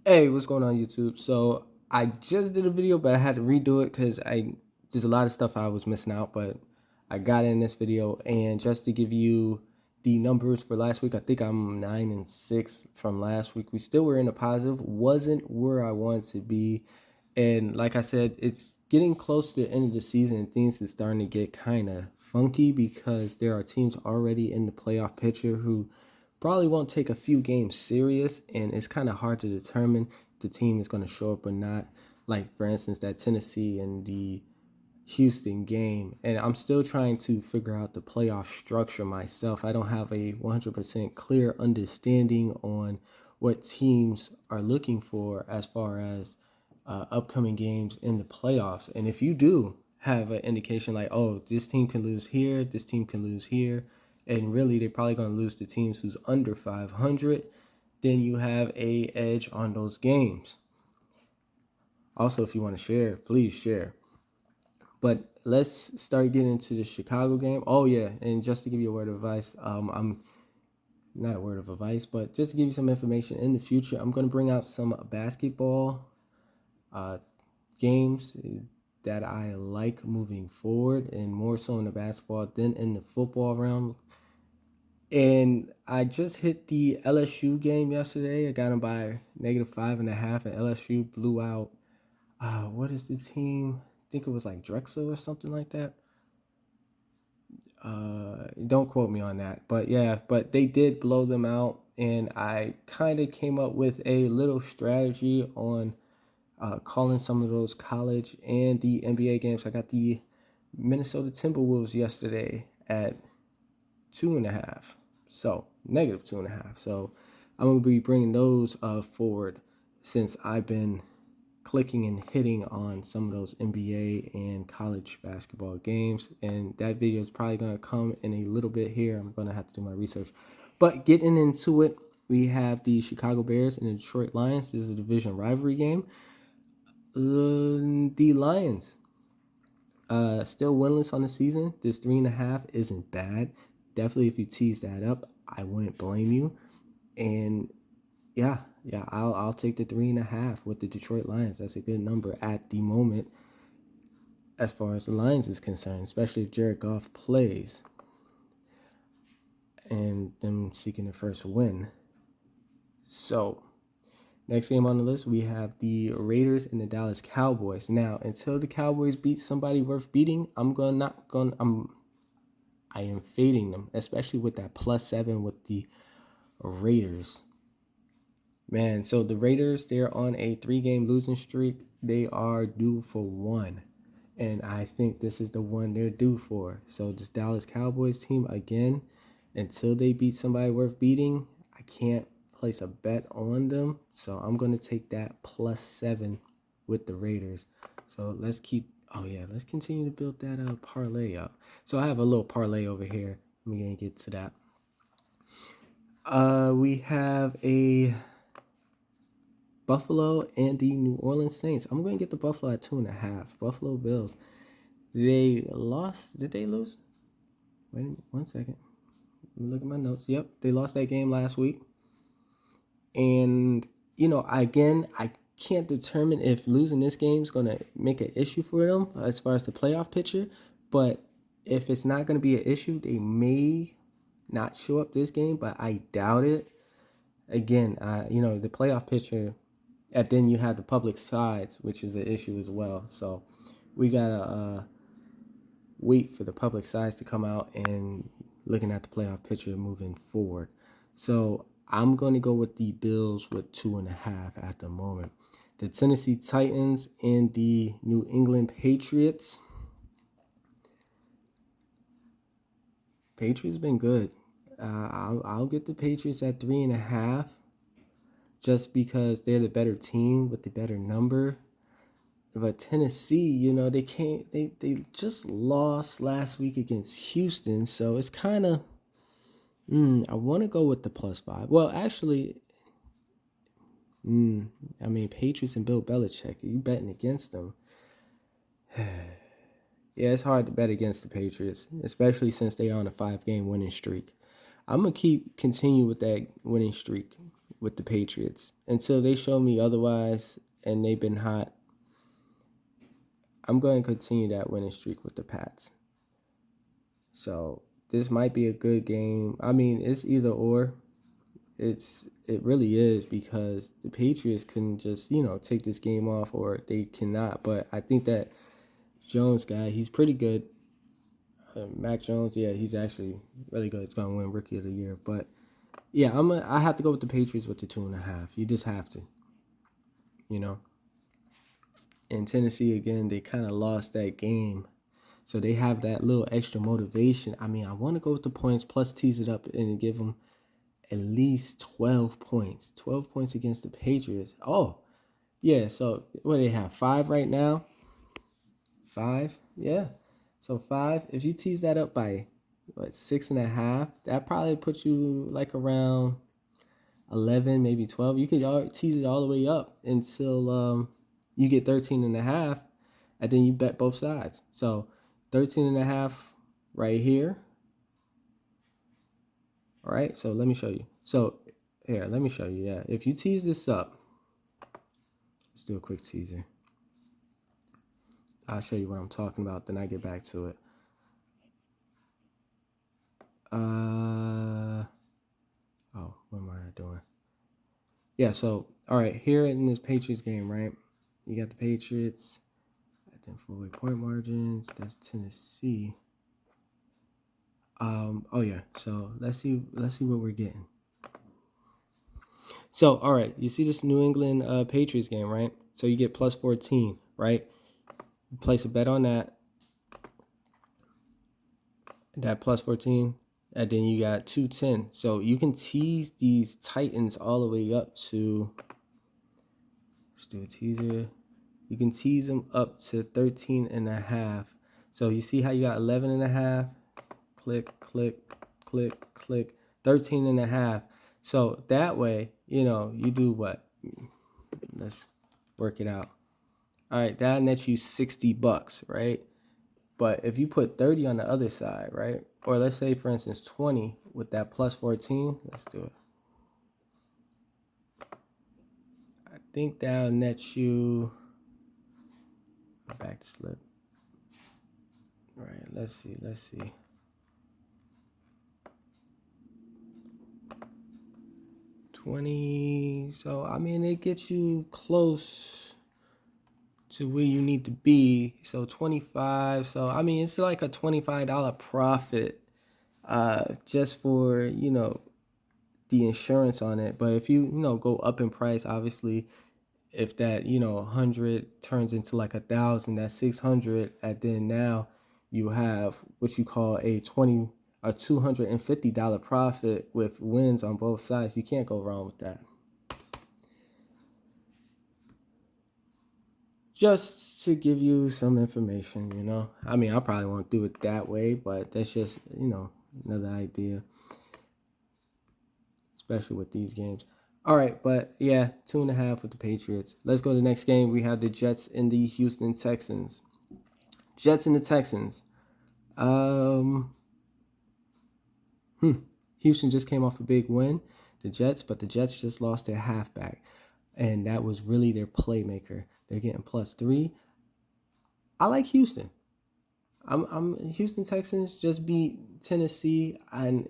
Hey, what's going on YouTube? So I just did a video, but I had to redo it because there's a lot of stuff I was missing out, but I got in this video. And just to give you the numbers for last week, I think I'm 9-6 from last week. We still were in the positive, wasn't where I wanted to be. And like I said, it's getting close to the end of the season and things is starting to get kind of funky because there are teams already in the playoff picture who probably won't take a few games serious, and it's kind of hard to determine if the team is going to show up or not. Like, for instance, that Tennessee and the Houston game, and I'm still trying to figure out the playoff structure myself. I don't have a 100% clear understanding on what teams are looking for as far as upcoming games in the playoffs. And if you do have an indication like, oh, this team can lose here, this team can lose here, and really they're probably going to lose to teams who's under 500, then you have a edge on those games. Also, if you want to share, please share. But let's start getting into the Chicago game. Oh yeah, and just to give you a word of advice, I'm not a word of advice, but just to give you some information in the future, I'm going to bring out some basketball uh, games that I like moving forward, and more so in the basketball than in the football realm. And I just hit the LSU game yesterday. I got them by -5.5, and LSU blew out. What is the team? I think it was like Drexel or something like that. Don't quote me on that, but yeah, but they did blow them out, and I kind of came up with a little strategy on calling some of those college and the NBA games. I got the Minnesota Timberwolves yesterday at 2.5, so -2.5. So I'm gonna be bringing those forward since I've been clicking and hitting on some of those NBA and college basketball games. And that video is probably going to come in a little bit here. I'm going to have to do my research. But getting into it, we have the Chicago Bears and the Detroit Lions. This is a division rivalry game. The Lions still winless on the season. This 3.5 isn't bad. Definitely, if you tease that up, I wouldn't blame you. And yeah, I'll take the 3.5 with the Detroit Lions. That's a good number at the moment as far as the Lions is concerned, especially if Jared Goff plays and them seeking their first win. So next game on the list, we have the Raiders and the Dallas Cowboys. Now, until the Cowboys beat somebody worth beating, I am fading them, especially with that +7 with the Raiders. Man, so the Raiders, they're on a 3-game losing streak. They are due for one. And I think this is the one they're due for. So this Dallas Cowboys team, again, until they beat somebody worth beating, I can't place a bet on them. So I'm going to take that +7 with the Raiders. So let's continue to build that parlay up. So I have a little parlay over here. Let me get to that. We have a Buffalo and the New Orleans Saints. I'm going to get the Buffalo at 2.5. Buffalo Bills. They lost. Did they lose? Wait 1 second. Let me look at my notes. Yep, they lost that game last week. And, again, I can't determine if losing this game is going to make an issue for them as far as the playoff picture. But if it's not going to be an issue, they may not show up this game, but I doubt it. Again, the playoff picture. And then you have the public sides, which is an issue as well. So we gotta wait for the public sides to come out and looking at the playoff picture moving forward. So I'm going to go with the Bills with 2.5 at the moment. The Tennessee Titans and the New England Patriots. Patriots been good. I'll get the Patriots at 3.5. Just because they're the better team with the better number. But Tennessee, they just lost last week against Houston, so it's kind of I want to go with the +5. Well, actually, Patriots and Bill Belichick, are you betting against them? Yeah, it's hard to bet against the Patriots, especially since they are on a 5-game winning streak. I'm gonna continue with that winning streak. with the Patriots. Until they show me otherwise and they've been hot, I'm going to continue that winning streak with the Pats. So this might be a good game. I mean, it's either or. It really is, because the Patriots can just, take this game off, or they cannot. But I think that Jones guy, he's pretty good. Mac Jones, yeah, he's actually really good. It's gonna win Rookie of the Year. But yeah, I have to go with the Patriots with the 2.5. You just have to, In Tennessee again, they kind of lost that game, so they have that little extra motivation. I mean, I want to go with the points plus tease it up and give them at least 12 points. 12 points against the Patriots. Oh, yeah. So what do they have? 5 right now? 5? Yeah. So 5. If you tease that up by 6.5, that probably puts you like around 11, maybe 12. You could tease it all the way up until you get 13.5, and then you bet both sides. So 13.5 right here. All right, so let me show you. So here, let me show you. Yeah, if you tease this up, let's do a quick teaser. I'll show you what I'm talking about, then I get back to it. Oh, what am I doing? Yeah, so all right, here in this Patriots game, right? You got the Patriots. I think 4-way point margins. That's Tennessee. Oh yeah. So let's see what we're getting. So all right, you see this New England Patriots game, right? So you get plus 14, right? You place a bet on that. That plus 14, and then you got 210. So you can tease these Titans all the way up to. Let's do a teaser. You can tease them up to 13.5. So you see how you got 11.5. Click, click, click, click, 13.5. So that way, you do what? Let's work it out. All right, that nets you $60, right? But if you put 30 on the other side, right? Or let's say, for instance, 20 with that plus 14. Let's do it. I think that'll net you. Back to slip. All right, let's see. 20. So, I mean, it gets you close to where you need to be. So 25. So, I mean, it's like a $25 profit just for, the insurance on it. But if you, go up in price, obviously, if that, 100 turns into like 1,000, that's 600. And then now you have what you call a $250 profit with wins on both sides. You can't go wrong with that. Just to give you some information, I mean, I probably won't do it that way, but that's just, another idea, especially with these games. All right, but yeah, 2.5 with the Patriots. Let's go to the next game. We have the Jets and the Houston Texans. Jets and the Texans. Houston just came off a big win, but the Jets just lost their halfback, and that was really their playmaker. They're getting plus 3. I like Houston. I'm Houston Texans just beat Tennessee, and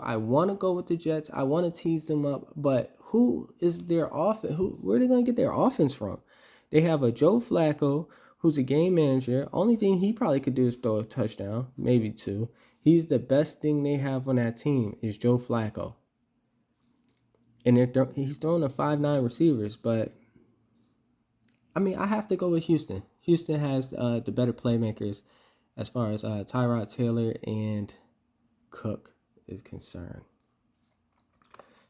I want to go with the Jets. I want to tease them up, but who is their offense? Where are they going to get their offense from? They have a Joe Flacco who's a game manager. Only thing he probably could do is throw a touchdown, maybe 2. He's the best thing they have on that team is Joe Flacco, and he's throwing a 5'9" receivers, but I mean, I have to go with Houston. Houston has the better playmakers as far as Tyrod Taylor and Cook is concerned.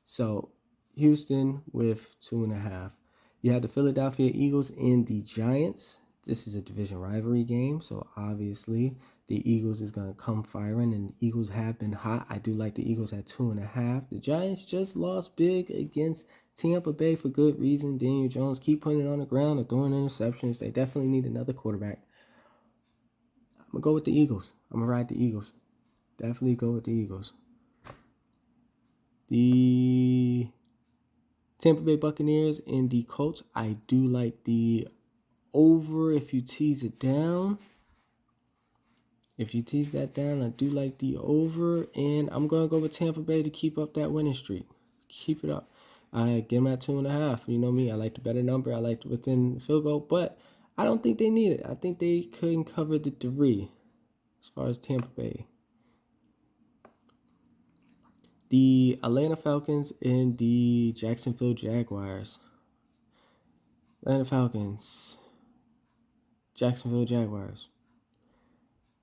So Houston with 2.5. You have the Philadelphia Eagles and the Giants. This is a division rivalry game, so obviously the Eagles is going to come firing, and the Eagles have been hot. I do like the Eagles at 2.5. The Giants just lost big against Tampa Bay for good reason. Daniel Jones keep putting it on the ground and throwing interceptions. They definitely need another quarterback. I'm going to go with the Eagles. I'm going to ride the Eagles. Definitely go with the Eagles. The Tampa Bay Buccaneers and the Colts. I do like the over if you tease it down. If you tease that down, I do like the over. And I'm going to go with Tampa Bay to keep up that winning streak. Keep it up. I get them at 2.5. You know me, I like the better number. I like within the field goal, but I don't think they need it. I think they couldn't cover the 3 as far as Tampa Bay. The Atlanta Falcons and the Jacksonville Jaguars. Atlanta Falcons, Jacksonville Jaguars.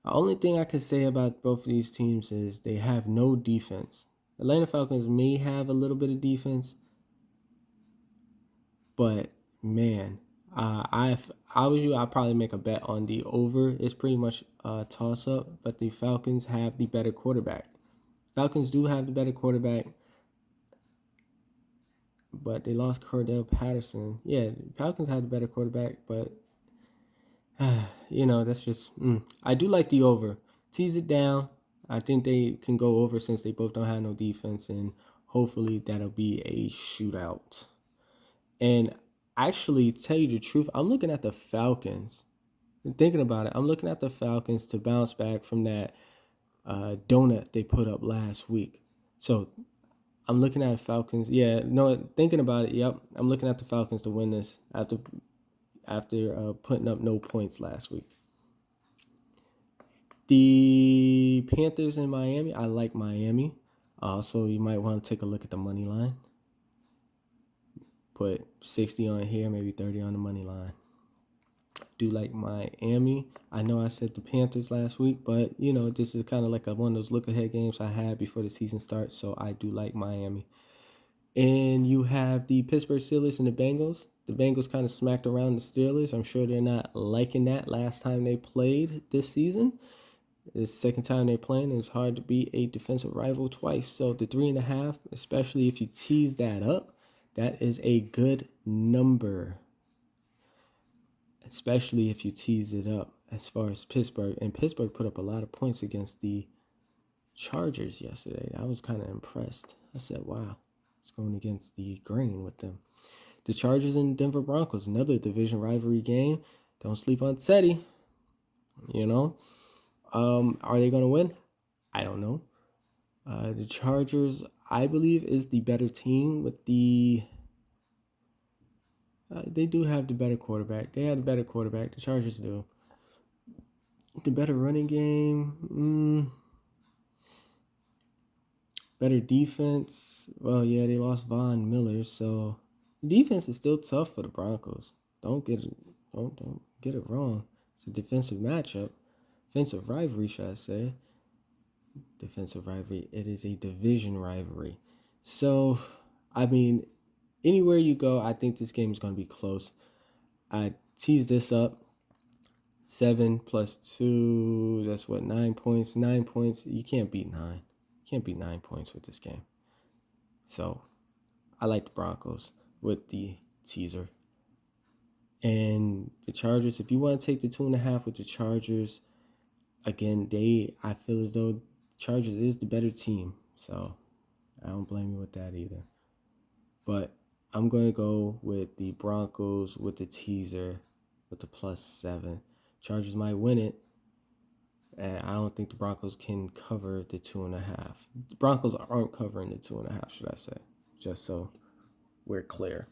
The only thing I can say about both of these teams is they have no defense. Atlanta Falcons may have a little bit of defense, but man, if I was you, I'd probably make a bet on the over. It's pretty much a toss-up, but the Falcons have the better quarterback. Falcons do have the better quarterback, but they lost Cordell Patterson. Yeah, Falcons had the better quarterback, but that's just. I do like the over. Tease it down. I think they can go over since they both don't have no defense, and hopefully that'll be a shootout. And actually, tell you the truth, I'm looking at the Falcons. And thinking about it, I'm looking at the Falcons to bounce back from that donut they put up last week. So I'm looking at Falcons. Yeah, no, thinking about it, yep. I'm looking at the Falcons to win this after putting up no points last week. The Panthers in Miami, I like Miami. So you might want to take a look at the money line. Put 60 on here, maybe 30 on the money line. Do like Miami. I know I said the Panthers last week, but this is kind of like one of those look ahead games I had before the season starts, so I do like Miami. And you have the Pittsburgh Steelers and the Bengals. The Bengals kind of smacked around the Steelers. I'm sure they're not liking that last time they played this season. It's the second time they're playing, and it's hard to beat a defensive rival twice. So the 3.5, especially if you tease that up, that is a good number. Especially if you tease it up as far as Pittsburgh. And Pittsburgh put up a lot of points against the Chargers yesterday. I was kind of impressed. I said, wow, it's going against the grain with them. The Chargers and Denver Broncos, another division rivalry game. Don't sleep on Teddy. Are they going to win? I don't know. The Chargers, I believe, is the better team with the... they do have the better quarterback. They have the better quarterback. The Chargers do. The better running game. Better defense. Well, yeah, they lost Von Miller, so defense is still tough for the Broncos. Don't get it wrong. It's a defensive matchup. Defensive rivalry, should I say. Defensive rivalry. It is a division rivalry. So, I mean, anywhere you go, I think this game is going to be close. I tease this up. 7 plus 2, that's what, 9 points. 9 points, you can't beat 9. You can't beat 9 points with this game. So, I like the Broncos with the teaser. And the Chargers, if you want to take the 2.5 with the Chargers, again, I feel as though Chargers is the better team. So, I don't blame you with that either. But I'm going to go with the Broncos with the teaser with the +7. Chargers might win it, and I don't think the Broncos can cover the 2.5. The Broncos aren't covering the 2.5, should I say, just so we're clear.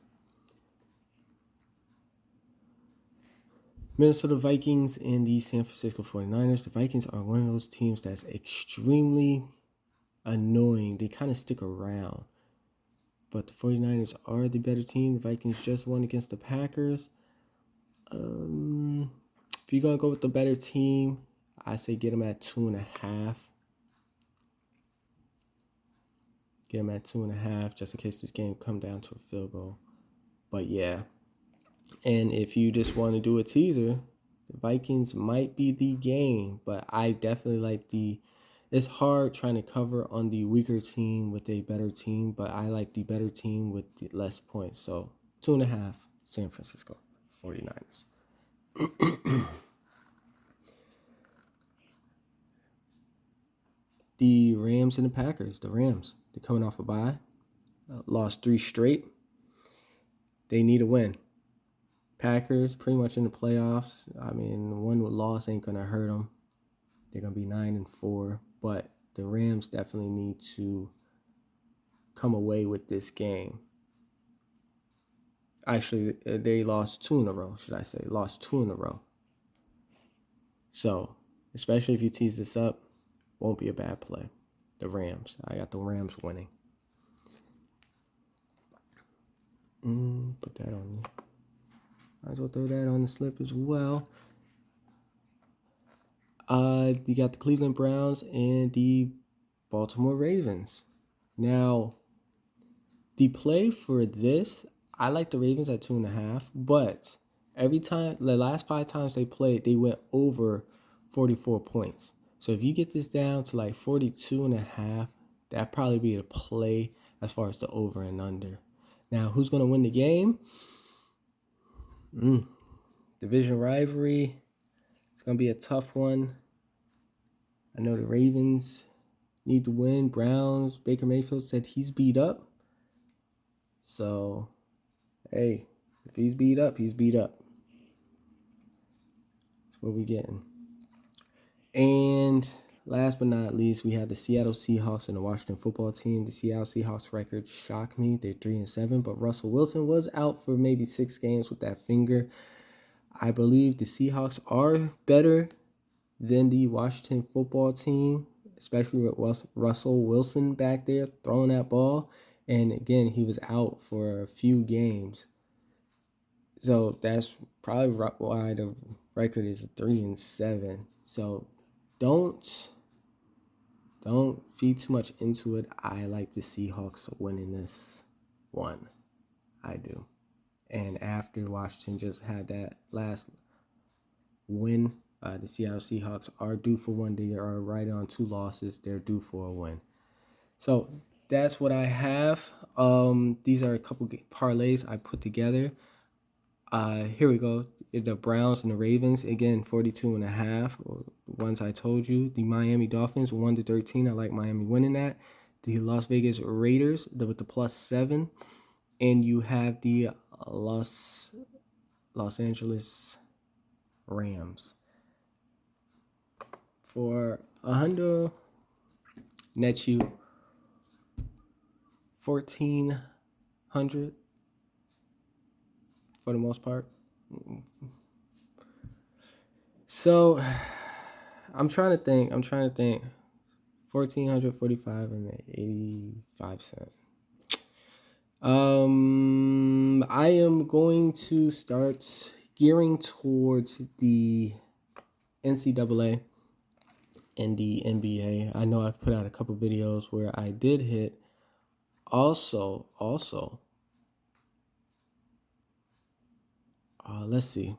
Minnesota Vikings and the San Francisco 49ers. The Vikings are one of those teams that's extremely annoying. They kind of stick around. But the 49ers are the better team. The Vikings just won against the Packers. If you're going to go with the better team, I say get them at 2.5. Get them at 2.5 just in case this game come down to a field goal. But yeah. And if you just want to do a teaser, the Vikings might be the game. But I definitely like it's hard trying to cover on the weaker team with a better team. But I like the better team with the less points. So 2.5, San Francisco 49ers. The Rams and the Packers. The Rams, they're coming off a bye. Lost 3 straight. They need a win. Packers pretty much in the playoffs. I mean, one loss ain't gonna hurt them. They're gonna be 9-4, but the Rams definitely need to come away with this game. Actually, they lost 2 in a row, should I say. Lost 2 in a row. So, especially if you tease this up, won't be a bad play. The Rams. I got the Rams winning. Put that on you. Might as well throw that on the slip as well. You got the Cleveland Browns and the Baltimore Ravens. Now, the play for this, I like the Ravens at 2.5, but every time, the last 5 times they played, they went over 44 points. So if you get this down to like 42.5, that'd probably be a play as far as the over and under. Now, who's going to win the game? Division rivalry. It's going to be a tough one. I know the Ravens need to win. Browns, Baker Mayfield said he's beat up. So, hey, if he's beat up, he's beat up. That's what we're getting. And last but not least, we have the Seattle Seahawks and the Washington football team. The Seattle Seahawks record shocked me. They're 3-7, but Russell Wilson was out for maybe 6 games with that finger. I believe the Seahawks are better than the Washington football team, especially with Russell Wilson back there throwing that ball. And again, he was out for a few games. So that's probably why the record is 3-7. So don't feed too much into it. I like the Seahawks winning this one. I do. And after Washington just had that last win, the Seattle Seahawks are due for one. They are right on 2 losses. They're due for a win. So that's what I have. These are a couple parlays I put together. Here we go. The Browns and the Ravens, again, 42.5. The ones I told you. The Miami Dolphins, 1-13. I like Miami winning that. The Las Vegas Raiders with the +7. And you have the Los Angeles Rams. For $100, net you $1,400 for the most part. So I'm trying to think. $1,445.85. I am going to start gearing towards the NCAA and the NBA. I know I've put out a couple videos where I did hit. Also, let's see.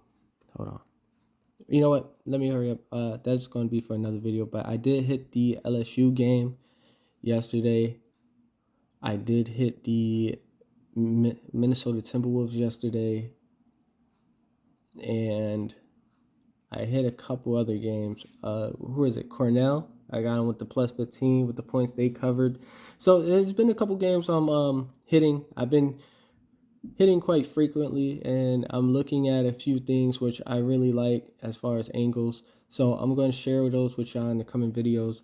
Hold on. You know what? Let me hurry up. That's going to be for another video. But I did hit the LSU game yesterday. I did hit the Minnesota Timberwolves yesterday. And I hit a couple other games. Who is it? Cornell. I got him with the +15 with the points they covered. So there's been a couple games I'm hitting. I've been hitting quite frequently, and I'm looking at a few things which I really like as far as angles. So I'm going to share those with y'all in the coming videos.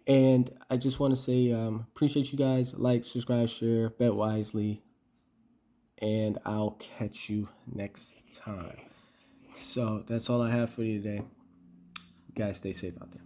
And I just want to say appreciate you guys. Like, subscribe, share, bet wisely. And I'll catch you next time. So that's all I have for you today. You guys stay safe out there.